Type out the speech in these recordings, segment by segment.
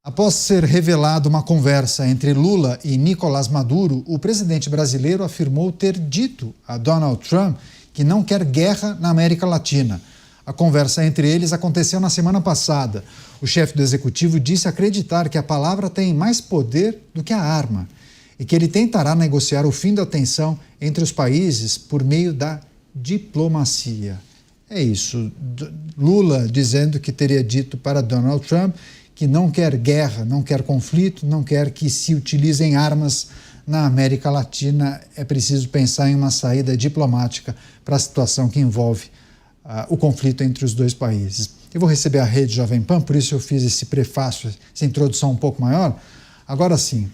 Após ser revelada uma conversa entre Lula e Nicolás Maduro, o presidente brasileiro afirmou ter dito a Donald Trump que não quer guerra na América Latina. A conversa entre eles aconteceu na semana passada. O chefe do executivo disse acreditar que a palavra tem mais poder do que a arma e que ele tentará negociar o fim da tensão entre os países por meio da diplomacia. É isso. Lula dizendo que teria dito para Donald Trump que não quer guerra, não quer conflito, não quer que se utilizem armas na América Latina. É preciso pensar em uma saída diplomática para a situação que envolve o conflito entre os dois países. Eu vou receber a Rede Jovem Pan, por isso eu fiz esse prefácio, essa introdução um pouco maior. Agora sim,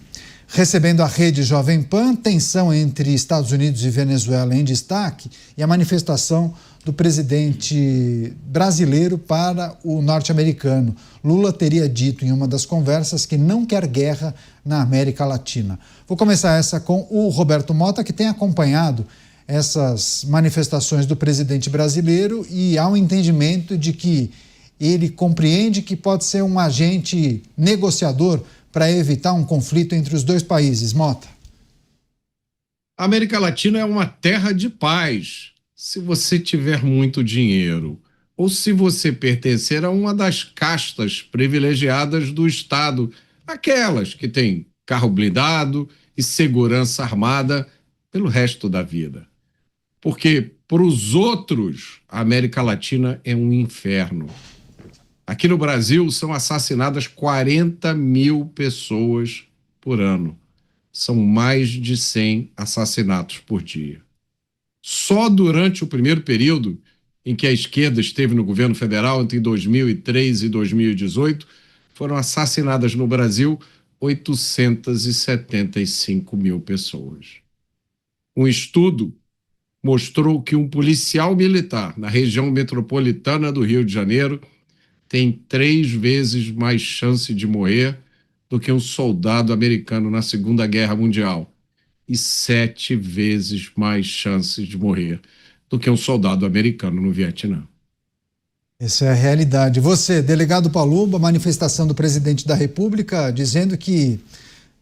recebendo a Rede Jovem Pan, tensão entre Estados Unidos e Venezuela em destaque e a manifestação do presidente brasileiro para o norte-americano. Lula teria dito em uma das conversas que não quer guerra na América Latina. Vou começar essa com o Roberto Mota, que tem acompanhado essas manifestações do presidente brasileiro e há um entendimento de que ele compreende que pode ser um agente negociador para evitar um conflito entre os dois países. Mota. A América Latina é uma terra de paz. Se você tiver muito dinheiro ou se você pertencer a uma das castas privilegiadas do Estado, aquelas que têm carro blindado e segurança armada pelo resto da vida. Porque para os outros, a América Latina é um inferno. Aqui no Brasil são assassinadas 40 mil pessoas por ano. São mais de 100 assassinatos por dia. Só durante o primeiro período em que a esquerda esteve no governo federal, entre 2003 e 2018, foram assassinadas no Brasil 875 mil pessoas. Um estudo mostrou que um policial militar na região metropolitana do Rio de Janeiro tem 3 vezes mais chance de morrer do que um soldado americano na Segunda Guerra Mundial e 7 vezes mais chances de morrer do que um soldado americano no Vietnã. Essa é a realidade. Você, delegado Palumbo, manifestação do presidente da República dizendo que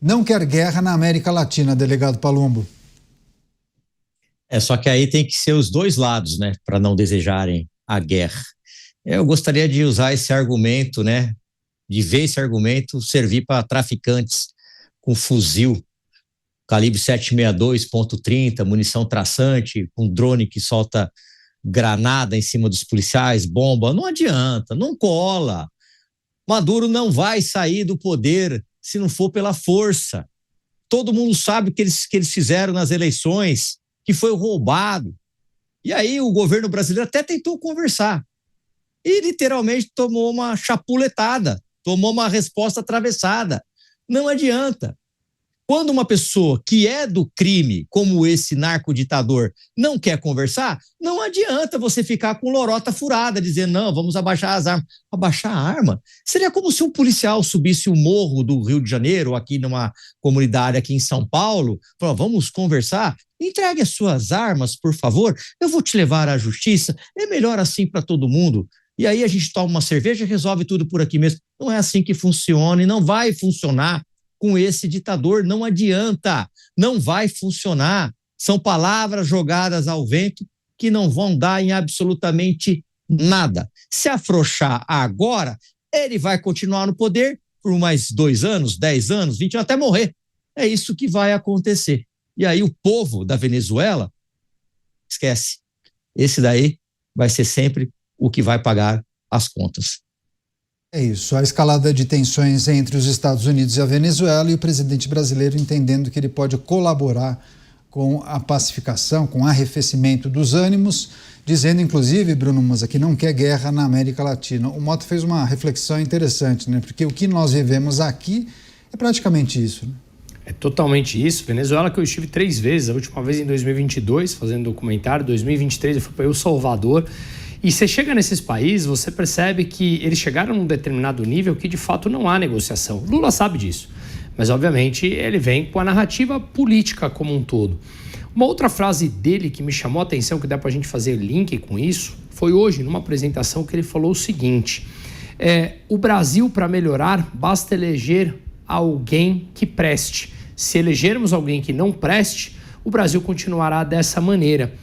não quer guerra na América Latina, delegado Palumbo. Só que aí tem que ser os dois lados, né, para não desejarem a guerra. Eu gostaria de usar esse argumento, né, de ver esse argumento servir para traficantes com fuzil calibre 762.30, munição traçante, com drone que solta granada em cima dos policiais, bomba. Não adianta, não cola. Maduro não vai sair do poder se não for pela força. Todo mundo sabe o que eles fizeram nas eleições, que foi roubado. E aí o governo brasileiro até tentou conversar. E literalmente tomou uma chapuletada, tomou uma resposta atravessada. Não adianta. Quando uma pessoa que é do crime, como esse narcoditador, não quer conversar, não adianta você ficar com lorota furada, dizendo, não, vamos abaixar as armas. Abaixar a arma? Seria como se um policial subisse o morro do Rio de Janeiro, ou aqui numa comunidade aqui em São Paulo, falou, vamos conversar? Entregue as suas armas, por favor, eu vou te levar à justiça, é melhor assim para todo mundo. E aí a gente toma uma cerveja e resolve tudo por aqui mesmo. Não é assim que funciona e não vai funcionar. Com esse ditador, não adianta, não vai funcionar. São palavras jogadas ao vento que não vão dar em absolutamente nada. Se afrouxar agora, ele vai continuar no poder por mais 2 anos, 10 anos, 20 anos, até morrer. É isso que vai acontecer. E aí o povo da Venezuela, esquece, esse daí vai ser sempre o que vai pagar as contas. É isso, a escalada de tensões entre os Estados Unidos e a Venezuela e o presidente brasileiro entendendo que ele pode colaborar com a pacificação, com o arrefecimento dos ânimos, dizendo inclusive, Bruno Musa, que não quer guerra na América Latina. O Mota fez uma reflexão interessante, né? Porque o que nós vivemos aqui é praticamente isso, né? É totalmente isso. Venezuela que eu estive 3 vezes, a última vez em 2022 fazendo documentário, 2023 eu fui para El Salvador. E você chega nesses países, você percebe que eles chegaram num determinado nível que de fato não há negociação. Lula sabe disso, mas obviamente ele vem com a narrativa política como um todo. Uma outra frase dele que me chamou a atenção, que dá pra gente fazer link com isso, foi hoje numa apresentação que ele falou o seguinte, O Brasil, para melhorar, basta eleger alguém que preste. Se elegermos alguém que não preste, o Brasil continuará dessa maneira.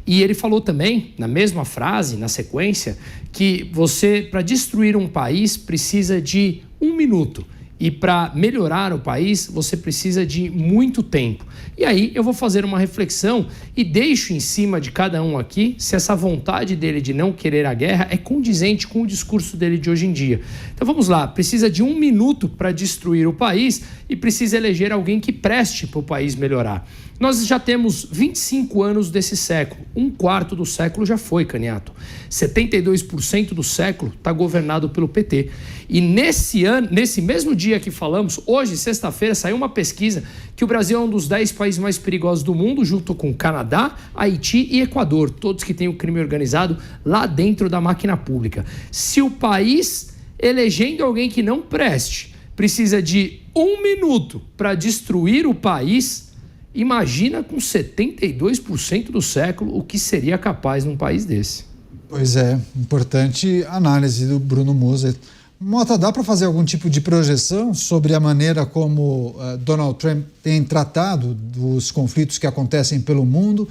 E ele falou também, na mesma frase, na sequência, que você, para destruir um país, precisa de 1 minuto. E para melhorar o país, você precisa de muito tempo. E aí eu vou fazer uma reflexão e deixo em cima de cada um aqui se essa vontade dele de não querer a guerra é condizente com o discurso dele de hoje em dia. Então vamos lá, precisa de 1 minuto para destruir o país e precisa eleger alguém que preste para o país melhorar. Nós já temos 25 anos desse século, 1/4 do século já foi, Caniato. 72% do século está governado pelo PT. E nesse mesmo dia que falamos, hoje, sexta-feira, saiu uma pesquisa que o Brasil é um dos 10 países mais perigosos do mundo, junto com Canadá, Haiti e Equador, todos que têm o crime organizado lá dentro da máquina pública. Se o país, elegendo alguém que não preste, precisa de 1 minuto para destruir o país, imagina com 72% do século o que seria capaz num país desse. Pois é, importante análise do Bruno Moser. Mota, dá para fazer algum tipo de projeção sobre a maneira como Donald Trump tem tratado dos conflitos que acontecem pelo mundo?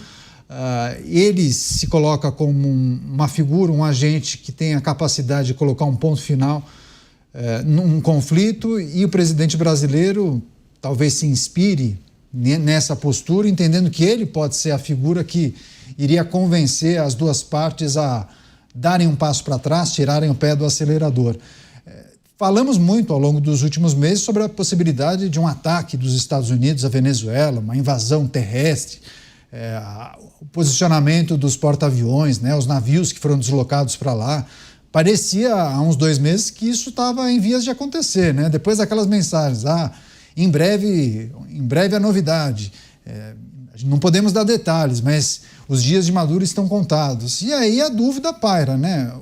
Ele se coloca como uma figura, um agente que tem a capacidade de colocar um ponto final num conflito, e o presidente brasileiro talvez se inspire nessa postura, entendendo que ele pode ser a figura que iria convencer as duas partes a darem um passo para trás, tirarem o pé do acelerador. Falamos muito ao longo dos últimos meses sobre a possibilidade de um ataque dos Estados Unidos à Venezuela, uma invasão terrestre, o posicionamento dos porta-aviões, os navios que foram deslocados para lá. Parecia há uns 2 meses que isso estava em vias de acontecer, Depois daquelas mensagens, em breve a novidade. Não podemos dar detalhes, mas os dias de Maduro estão contados. E aí a dúvida paira,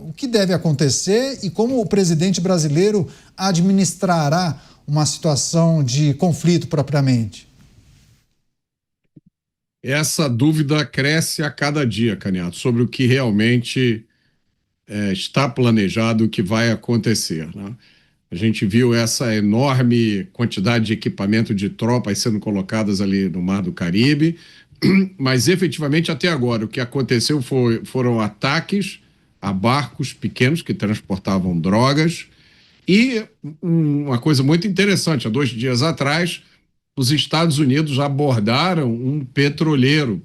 O que deve acontecer e como o presidente brasileiro administrará uma situação de conflito propriamente? Essa dúvida cresce a cada dia, Caniato, sobre o que realmente está planejado, o que vai acontecer, A gente viu essa enorme quantidade de equipamento de tropas sendo colocadas ali no Mar do Caribe, mas efetivamente até agora o que aconteceu foram ataques a barcos pequenos que transportavam drogas. E uma coisa muito interessante, há 2 dias atrás, os Estados Unidos abordaram um petroleiro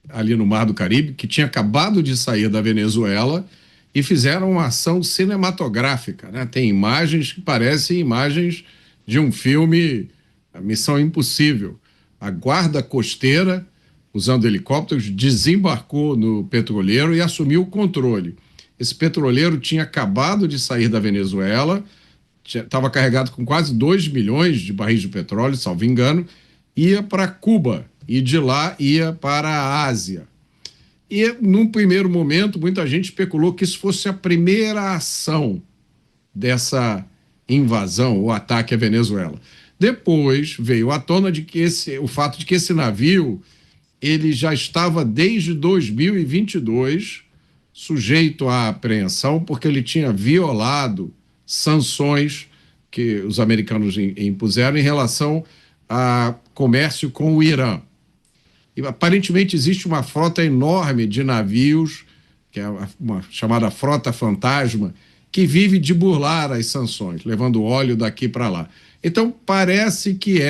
ali no Mar do Caribe, que tinha acabado de sair da Venezuela, e fizeram uma ação cinematográfica, Tem imagens que parecem imagens de um filme, a Missão Impossível. A guarda costeira, usando helicópteros, desembarcou no petroleiro e assumiu o controle. Esse petroleiro tinha acabado de sair da Venezuela, estava carregado com quase 2 milhões de barris de petróleo, salvo engano, ia para Cuba e de lá ia para a Ásia. E, num primeiro momento, muita gente especulou que isso fosse a primeira ação dessa invasão, o ataque à Venezuela. Depois veio à tona o fato de que esse navio ele já estava desde 2022 sujeito à apreensão, porque ele tinha violado sanções que os americanos impuseram em relação a comércio com o Irã. E, aparentemente, existe uma frota enorme de navios, que é uma chamada frota fantasma, que vive de burlar as sanções, levando óleo daqui para lá. Então, parece que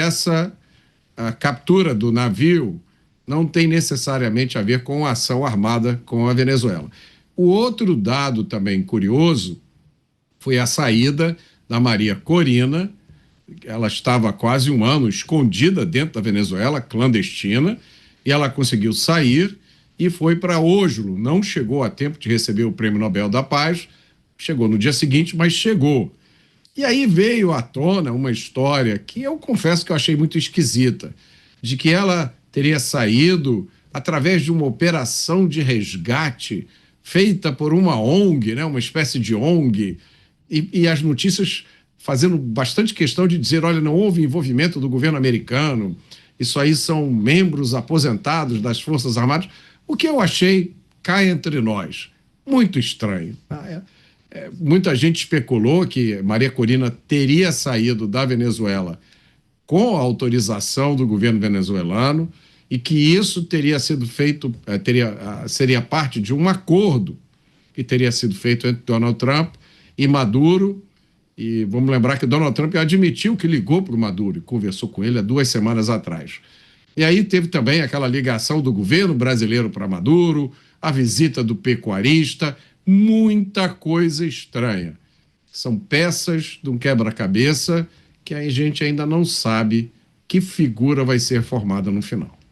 a captura do navio não tem necessariamente a ver com a ação armada com a Venezuela. O outro dado também curioso foi a saída da Maria Corina. Ela estava há quase 1 ano escondida dentro da Venezuela, clandestina, e ela conseguiu sair e foi para Oslo. Não chegou a tempo de receber o Prêmio Nobel da Paz, chegou no dia seguinte, mas chegou. E aí veio à tona uma história que eu confesso que eu achei muito esquisita, de que ela teria saído através de uma operação de resgate feita por uma ONG, uma espécie de ONG, e as notícias fazendo bastante questão de dizer, olha, não houve envolvimento do governo americano, isso aí são membros aposentados das Forças Armadas, o que eu achei, cá entre nós, muito estranho. Muita gente especulou que Maria Corina teria saído da Venezuela com a autorização do governo venezuelano e que isso teria sido feito, seria parte de um acordo que teria sido feito entre Donald Trump e Maduro. E vamos lembrar que Donald Trump admitiu que ligou para o Maduro e conversou com ele há 2 semanas atrás. E aí teve também aquela ligação do governo brasileiro para Maduro, a visita do pecuarista, muita coisa estranha. São peças de um quebra-cabeça que a gente ainda não sabe que figura vai ser formada no final.